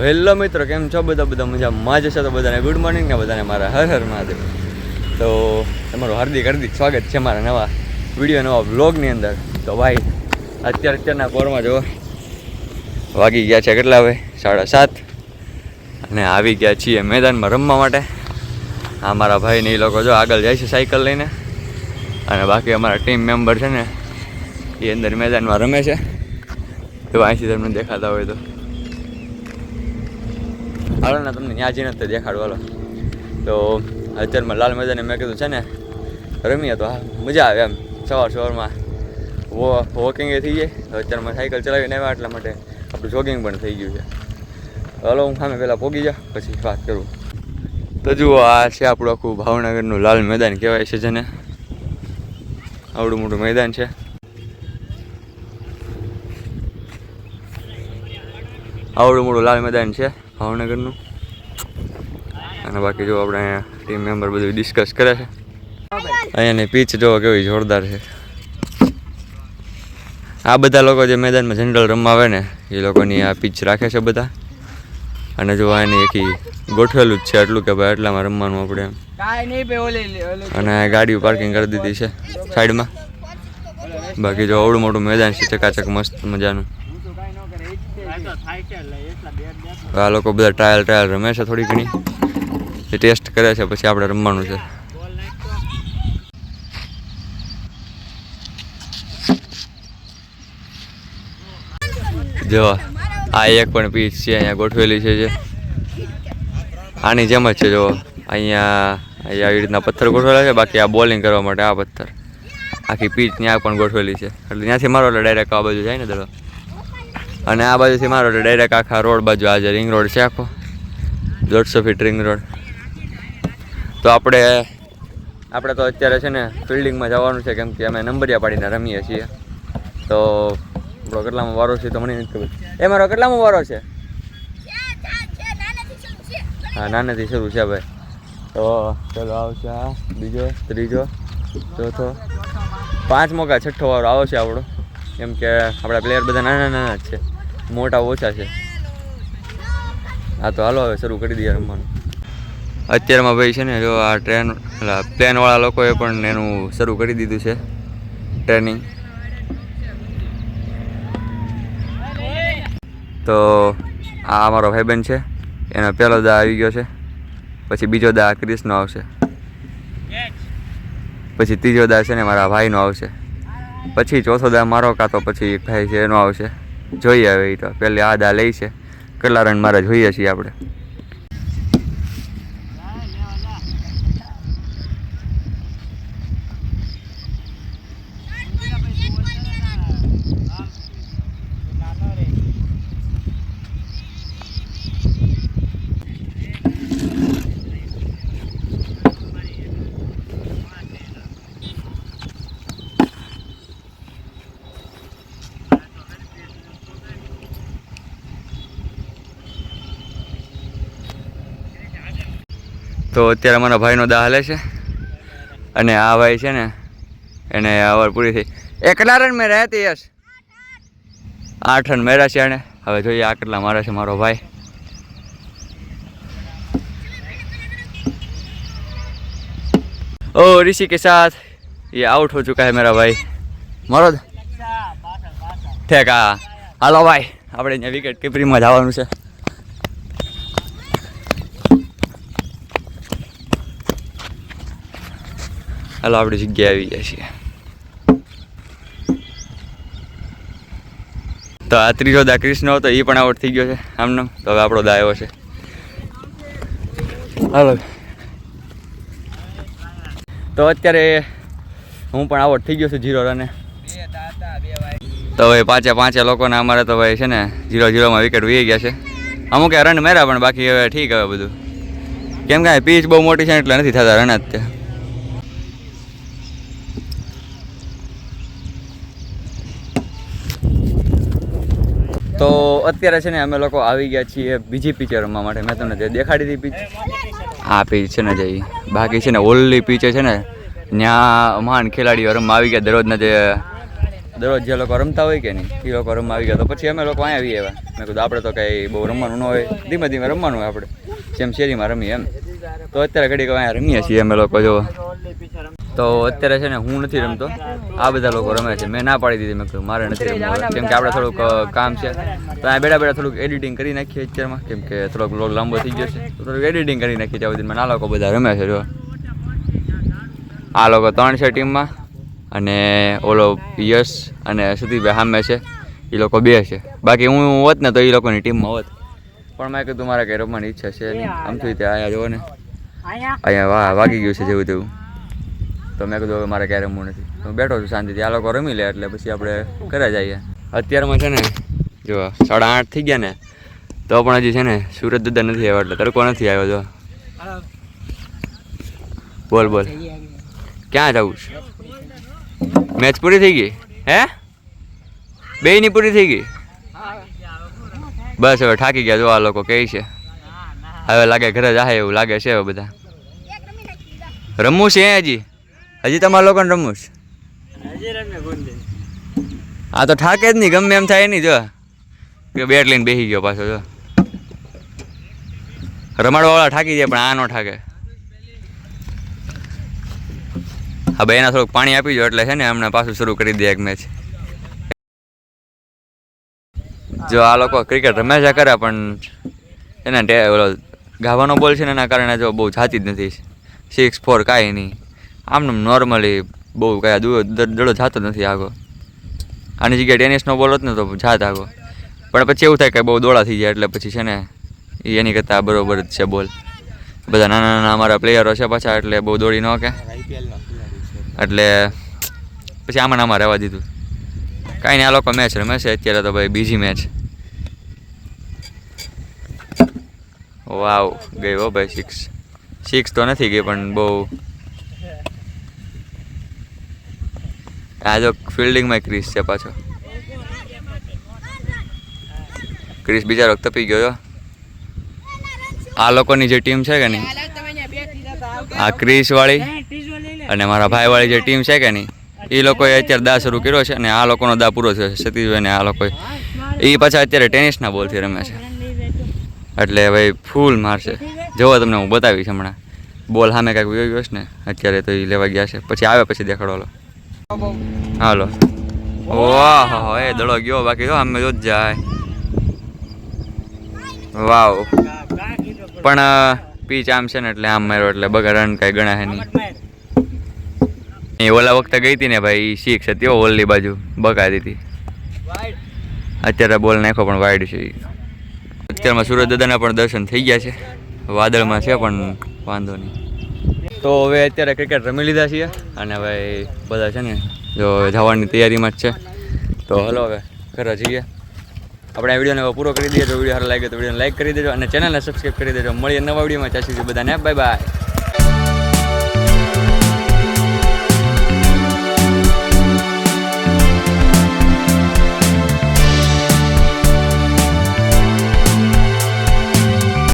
Hello મિત્રો, કેમ છો બધા મજામાં જ હશે તો બધાને ગુડ મોર્નિંગ ને બધાને મારા હર હર મહાદેવ. તો તમારું હાર્દિક સ્વાગત છે મારા નવા વિડીયો, નવા વ્લોગની અંદર. તો ભાઈ અત્યારના પોરમાં જો વાગી ગયા છે કેટલા હવે 7:30 અને આવી ગયા છીએ મેદાનમાં રમવા માટે. આ મારા ભાઈ ને એ લોકો જો આગળ જાય છે સાયકલ લઈને, અને બાકી અમારા ટીમ મેમ્બર છે ને એ અંદર મેદાનમાં રમે છે. તો અહીંથી તમને દેખાતા હોય તો હાલો ને, તમને ત્યાં જઈને તો દેખાડો. હાલો તો અત્યારમાં લાલ મેદાને મેં કીધું છે ને રમીએ તો હા મજા આવે એમ. સવારમાં વોકિંગ એ થઈ જાય. તો અત્યારમાં સાયકલ ચલાવીને આવ્યા એટલા માટે આપણું જોગિંગ પણ થઈ ગયું છે. હાલો હું સામે પહેલાં પોગી જાઉં પછી વાત કરું. તો જુઓ, આ છે આપણું આખું ભાવનગરનું લાલ મેદાન કહેવાય છે જેને. આવડું મોટું મેદાન છે. આવડું મોટું લાલ મેદાન છે ભાવનગરનું. અને બાકી જો આપણે અહીંયા ટીમ મેમ્બર બધું ડિસ્કસ કરે છે. અહીંયાની પીચ જોવો કેવી જોરદાર છે. આ બધા લોકો જે મેદાનમાં જનરલ રમવા આવે ને એ લોકોની આ પીચ રાખે છે બધા. અને જો આની એકી ગોઠવેલું જ છે એટલું કે ભાઈ એટલામાં રમવાનું આપણે એમ. અને ગાડીઓ પાર્કિંગ કરી દીધી છે સાઈડમાં. બાકી જો આવડું મોટું મેદાન છે, ચકાચક મસ્ત મજાનું. આ લોકો બધા ટ્રાયલ રમે છે, થોડી ઘણી એ ટેસ્ટ કરે છે, પછી આપણે રમવાનું છે. જો આ એક પણ પીચ છે અહીંયા ગોઠવેલી છે જે આની જેમ જ છે. જો અહીંયા આવી રીતના પથ્થર ગોઠવેલા છે. બાકી આ બોલિંગ કરવા માટે આ પથ્થર આખી પીચ ત્યાં પણ ગોઠવેલી છે. એટલે ત્યાંથી મારો એટલે ડાયરેક્ટ આ બાજુ જાય ને દડો, અને આ બાજુથી મારો એટલે ડાયરેક્ટ આખા રોડ બાજુ આ જે રિંગ રોડ છે આખો 150 ફીટ રિંગ રોડ. તો આપણે તો અત્યારે છે ને ફિલ્ડિંગમાં જવાનું છે, કેમ કે અમે નંબરિયા પાડીને રમીએ છીએ. તો આપણો કેટલામાં વારો છે તો મને નથી ખબર. એ મારો કેટલામાં વારો છે? હા, નાનેથી શરૂ છે ભાઈ. તો ચલો આવશે આ બીજો, ત્રીજો, ચોથો, 5મો કે 6ઠ્ઠો વારો આવશે આપણો. કેમ કે આપણા પ્લેયર બધા નાના જ છે, મોટા ઓછા છે. હા તો હાલો હવે શરૂ કરી દઈએ રમવાનું. અત્યારમાં ભાઈ છે ને જો આ પ્લેનવાળા લોકોએ પણ એનું શરૂ કરી દીધું છે ટ્રેનિંગ. તો આ અમારો ભાઈબંધ છે, એનો પહેલો દા આવી ગયો છે. પછી બીજો દા ક્રિશનો આવશે. પછી ત્રીજો દા છે ને મારા ભાઈનો આવશે. પછી ચોથો દા મારો કાં તો પછી એક ભાઈ છે એનો આવશે. જોઈએ હવે એ તો પહેલે આ દા લઈ છે. કેટલા રન મારે જોઈએ છીએ આપણે. તો અત્યારે મારા ભાઈનો દા હાલે છે, અને આ ભાઈ છે ને એને ઓવર પૂરી થઈ. એ કેટલા રન મેં રહ્યા હતી? યસ, 8 રન મેળ્યા છે એને. હવે જોઈએ આ કેટલા મારે છે મારો ભાઈ. ओ ऋषि के साथ ये आउट हो चुका है मेरा भाई. मारो ઠેક. હાલો ભાઈ, આપણે અહીંયા વિકેટ કીપરિંગમાં જવાનું છે. હાલો આપણી જગ્યાએ આવી ગયા છીએ. તો આ ત્રીજો દા ક્રિશનો હતો, એ પણ આઉટ થઈ ગયો છે આમનો. તો હવે આપણો દા આવ્યો છે. હાલો તો અત્યારે હું પણ આઉટ થઈ ગયો છું 0 રને. તો ભાઈ પાંચે લોકોને અમારે તો ભાઈ છે ને 0-0માં વિકેટ વહી ગયા છે. અમુક રન મેળ્યા પણ બાકી હવે ઠીક હવે બધું. કેમ કે પીચ બહુ મોટી છે એટલે નથી થતા રન જ ત્યાં. તો અત્યારે છે ને અમે લોકો આવી ગયા છીએ બીજી પીચે રમવા માટે. મેં તમને જે દેખાડી હતી પીચ, આ પીચ છે ને જે બાકી છે ને ઓલી પીચે છે ને ત્યાં મહાન ખેલાડીઓ રમવા આવી ગયા. દરરોજના જે દરરોજ જે લોકો રમતા હોય કે નહીં એ લોકો રમવા આવી ગયા. તો પછી અમે લોકો અહીંયા આવી આવ્યા. મેં કીધું આપણે તો કંઈ બહુ રમવાનું ન હોય, ધીમે ધીમે રમવાનું હોય આપણે, જેમ શેરીમાં રમીએ એમ. તો અત્યારે ઘડીક અહીંયા રમીએ છીએ અમે લોકો. જો તો અત્યારે છે ને હું નથી રમતો, આ બધા લોકો રમે છે. મેં ના પાડી દીધી, મેં કીધું મારે નથી રમવું, કેમ કે આપણે થોડુંક કામ છે. તો અહીંયા બેઠા બેઠા થોડુંક એડિટિંગ કરી નાખીએ અત્યારમાં, કેમ કે થોડોક વ્લોગ લાંબો થઈ ગયો છે. તો થોડુંક એડિટિંગ કરી નાખીએ ત્યાં સુધીમાં. આ લોકો બધા રમે છે. જો આ લોકો 3 છે ટીમમાં, અને ઓલો યશ અને સુધીભાઈ સામે છે, એ લોકો 2 છે. બાકી હું હોત ને તો એ લોકોની ટીમમાં હોત, પણ મેં કીધું મારે કંઈ રમવાની ઈચ્છા છે નહીં. આમ તો ત્યાં અહીંયા જોવો ને, અહીંયા વાગી ગયું છે જેવું તેવું. તો મેં કીધું હવે મારે ક્યારે રમવું નથી. હું બેઠો છું શાંતિથી, આ લોકો રમી લે એટલે પછી આપણે ઘરે જઈએ. અત્યારમાં છે ને જો 8:30 થઈ ગયા ને, તો પણ હજી છે ને સુરત દાદા નથી આવ્યો, એટલે તડકો નથી આવ્યો. જો બોલ બોલ, ક્યાં જવું છે? મેચ પૂરી થઈ ગઈ? હે, બેયની પૂરી થઈ ગઈ? બસ હવે થાકી ગયા. જો આ લોકો કહે છે હવે લાગે ઘરે જાય એવું લાગે છે. હવે બધા રમવું છે હજી તમારા લોકોને રમવું છે? આ તો થાકે જ નહીં, ગમે એમ થાય નહીં. જો કે બેટ લઈને બેસી ગયો પાછો. જો રમાડવાવાળા થાકી જાય, પણ આ ન થાકે. હા ભાઈ, એના થોડુંક પાણી આપી દો એટલે છે ને હમણાં પાછું શરૂ કરી દે એક મેચ. જો આ લોકો ક્રિકેટ રમે છે કરે, પણ એને ઓલો ગાવાનો બોલ છે ને એના કારણે જો બહુ જાતી જ નથી. 6-4 કાંઈ નહીં, આમને નોર્મલી બહુ કાંઈ દડો જાતો નથી આગો. આની જગ્યાએ ટેનિસનો બોલ હોત ને તો જાત આગો, પણ પછી એવું થાય કે બહુ દોડા થઈ જાય, એટલે પછી છે ને એ એની કરતાં બરોબર જ છે બોલ. બધા નાના નાના અમારા પ્લેયરો છે પાછા, એટલે બહુ દોડી ન કે, એટલે પછી આમાં રહેવા દીધું. કાંઈ નહીં, આ લોકો મેચ રમે છે અત્યારે. તો ભાઈ બીજી મેચ. વાવ, ગઈ હો ભાઈ 6 તો નથી ગઈ, પણ બહુ. આ જો ફિલ્ડિંગમાં ક્રિસ છે પાછો. ક્રિસ બિચારો તપી ગયો. આ લોકોની જે ટીમ છે કે નહીં, આ ક્રિસ વાળી અને મારા ભાઈ વાળી જે ટીમ છે કે નહીં, એ લોકોએ અત્યારે દા શરૂ કર્યો છે, અને આ લોકોનો દા પૂરો થયો છે. સતીશભાઈ ને આ લોકોએ એ પાછા અત્યારે ટેનિસના બોલથી રમે છે, એટલે ભાઈ ફૂલ મારશે. જોવો તમને હું બતાવીશ હમણાં. બોલ સામે કાંઈક વયો ગયો છે ને અત્યારે, તો એ લેવા ગયા છે. પછી આવે પછી દેખાડો. હાલો, વાહ, એ દડો ગયો. બાકી જો અમે જો જ જાય. વાવ, પણ પીચ આમ છે ને એટલે આમ માર્યો, એટલે બગા રન કાંઈ ગણા છે નહીં. એ ઓલા વખતે ગઈ હતી ને ભાઈ, 6 હતી ઓલની બાજુ બગાડી હતી. અત્યારે બોલ નાખો પણ વાઈડ છે. અત્યારમાં સુરત દાદાના પણ દર્શન થઈ ગયા છે. વાદળમાં છે પણ વાંધો નહીં. તો હવે અત્યારે ક્રિકેટ રમી લીધા છીએ, અને હવે બધા છે ને જો જવાની તૈયારીમાં જ છે. તો હલો હવે ઘરે જઈએ. આપણે આ વિડીયોને પૂરો કરી દઈએ. તો વિડીયો સારો લાગે તો વિડીયોને લાઈક કરી દેજો, અને ચેનલને સબસ્ક્રાઈબ કરી દેજો. મળીએ નવા વિડીયોમાં. ત્યાં સુધી બધાને બાય બાય.